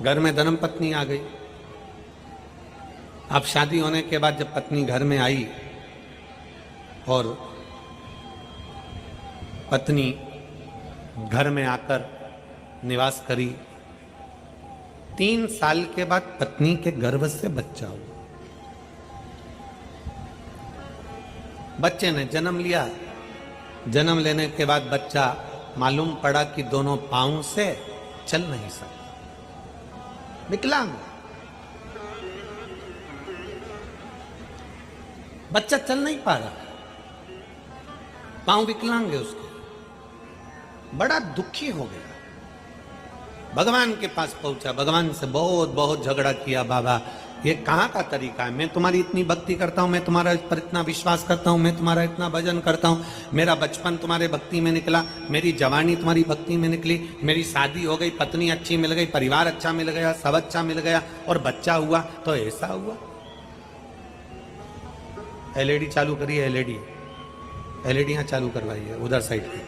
घर में धर्मपत्नी आ गई। अब शादी होने के बाद जब पत्नी घर में आई और पत्नी घर में आकर निवास करी, 3 साल के बाद पत्नी के गर्भ से बच्चा हुआ। बच्चे ने जन्म लिया। जन्म लेने के बाद बच्चा मालूम पड़ा कि दोनों पांव से चल नहीं सकता, विकलांग। बच्चा चल नहीं पा रहा, पांव विकलांग है उसके। बड़ा दुखी हो गया, भगवान के पास पहुंचा, भगवान से बहुत बहुत झगड़ा किया। बाबा ये कहाँ का तरीका है? मैं तुम्हारी इतनी भक्ति करता हूँ, मैं तुम्हारा पर इतना विश्वास करता हूँ, मैं तुम्हारा इतना भजन करता हूँ, मेरा बचपन तुम्हारे भक्ति में निकला, मेरी जवानी तुम्हारी भक्ति में निकली, मेरी शादी हो गई, पत्नी अच्छी मिल गई, परिवार अच्छा मिल गया, सब अच्छा मिल गया और बच्चा हुआ तो ऐसा हुआ। एलईडी चालू करिए, एलईडी यहाँ चालू करवाइए उधर साइड पे।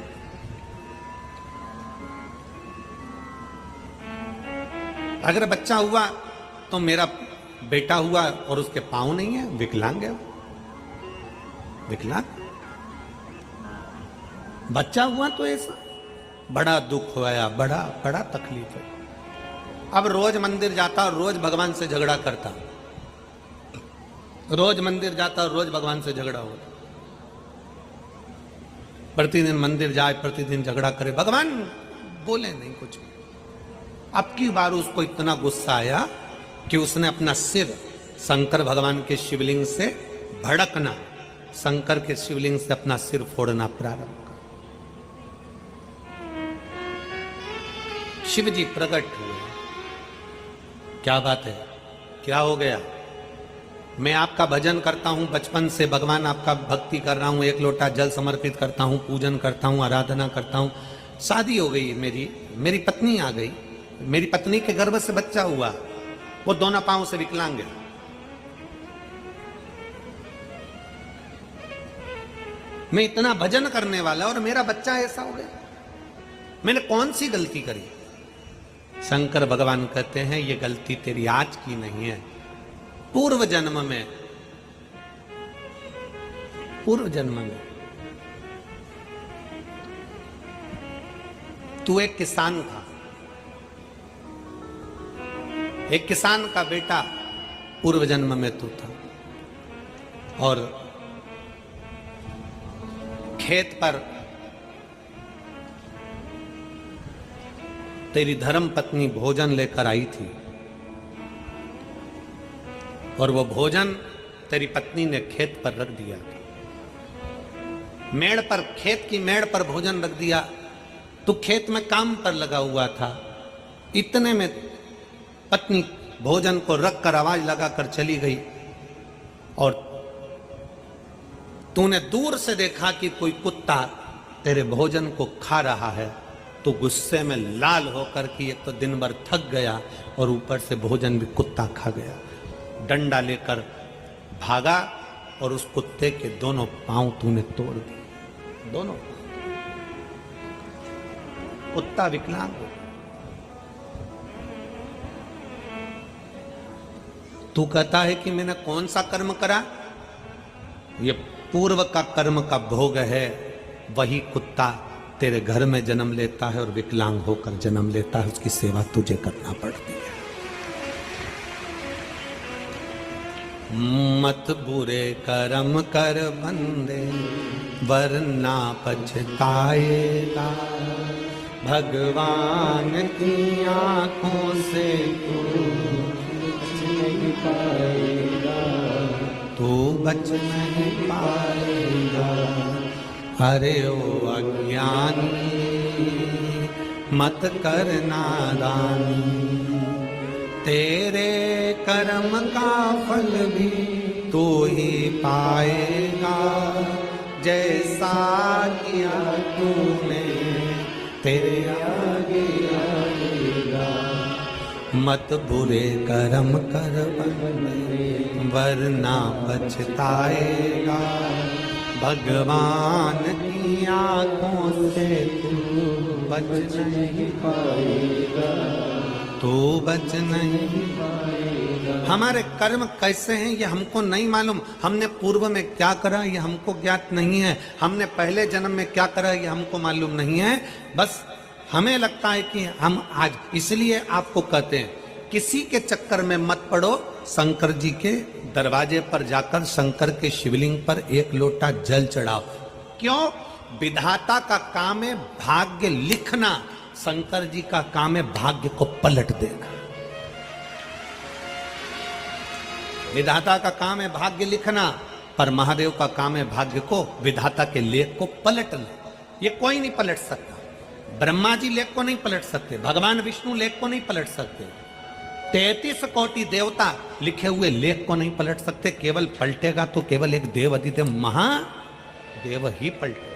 अगर बच्चा हुआ तो मेरा बेटा हुआ और उसके पांव नहीं है, विकलांग है, विकलांग। बच्चा हुआ तो ऐसा बड़ा दुख हुआ, बड़ा बड़ा तकलीफ है। अब रोज मंदिर जाता और रोज भगवान से झगड़ा करता, रोज मंदिर जाता और रोज भगवान से झगड़ा होता। प्रतिदिन मंदिर जाए, प्रतिदिन झगड़ा करे, भगवान बोले नहीं कुछ। अब की बार उसको इतना गुस्सा आया कि उसने अपना सिर शंकर भगवान के शिवलिंग से भड़कना, शंकर के शिवलिंग से अपना सिर फोड़ना प्रारंभ कर। शिव जी प्रकट हुए। क्या बात है, क्या हो गया? मैं आपका भजन करता हूं, बचपन से भगवान आपका भक्ति कर रहा हूं, 1 लोटा जल समर्पित करता हूं, पूजन करता हूं, आराधना करता हूं। शादी हो गई, मेरी पत्नी आ गई, मेरी पत्नी के गर्भ से बच्चा हुआ, वो दोनों पांव से विकलांग है। मैं इतना भजन करने वाला और मेरा बच्चा ऐसा हो गया, मैंने कौन सी गलती करी? शंकर भगवान कहते हैं ये गलती तेरी आज की नहीं है, पूर्व जन्म में तू एक किसान था, एक किसान का बेटा पूर्व जन्म में तू था, और खेत पर तेरी धर्म पत्नी भोजन लेकर आई थी, और वो भोजन तेरी पत्नी ने खेत पर रख दिया, मेड़ पर, खेत की मेड़ पर भोजन रख दिया। तू खेत में काम पर लगा हुआ था, इतने में पत्नी भोजन को रखकर आवाज लगाकर चली गई, और तूने दूर से देखा कि कोई कुत्ता तेरे भोजन को खा रहा है। तो गुस्से में लाल होकर कि एक तो दिन भर थक गया और ऊपर से भोजन भी कुत्ता खा गया, डंडा लेकर भागा और उस कुत्ते के दोनों पांव तूने तोड़ दिए, दोनों। कुत्ता विकलांग हो। तू कहता है कि मैंने कौन सा कर्म करा? ये पूर्व का कर्म का भोग है। वही कुत्ता तेरे घर में जन्म लेता है और विकलांग होकर जन्म लेता है, उसकी सेवा तुझे करना पड़ती है। मत बुरे कर्म कर बंदे, वरना पछताएगा, भगवान की आंखों से तू बच नहीं पाएगा। अरे ओ अज्ञानी, मत कर नादानी, तेरे कर्म का फल भी तू ही पाएगा, जैसा किया तूने तेरे आगे आएगा। मत बुरे कर्म कर बंदे, वरना पछताएगा, भगवान की आंखों से तू बच नहीं पाएगा। तो बच नहीं। हमारे कर्म कैसे हैं ये हमको नहीं मालूम। हमने पूर्व में क्या करा ये हमको ज्ञात नहीं है। हमने पहले जन्म में क्या करा ये हमको मालूम नहीं है। बस हमें लगता है कि हम आज, इसलिए आपको कहते हैं किसी के चक्कर में मत पड़ो। शंकर जी के दरवाजे पर जाकर शंकर के शिवलिंग पर एक लोटा जल चढ़ाओ। क्यों? विधाता का काम है भाग्य लिखना, शंकर जी का काम है भाग्य को पलट देना। विधाता का काम है भाग्य लिखना, पर महादेव का काम है भाग्य को, विधाता के लेख को पलटना। ये कोई नहीं पलट सकता। ब्रह्मा जी लेख को नहीं पलट सकते, भगवान विष्णु लेख को नहीं पलट सकते, 33 कोटि देवता लिखे हुए लेख को नहीं पलट सकते। केवल पलटेगा तो केवल एक देव अधिदेव महादेव ही पलटे।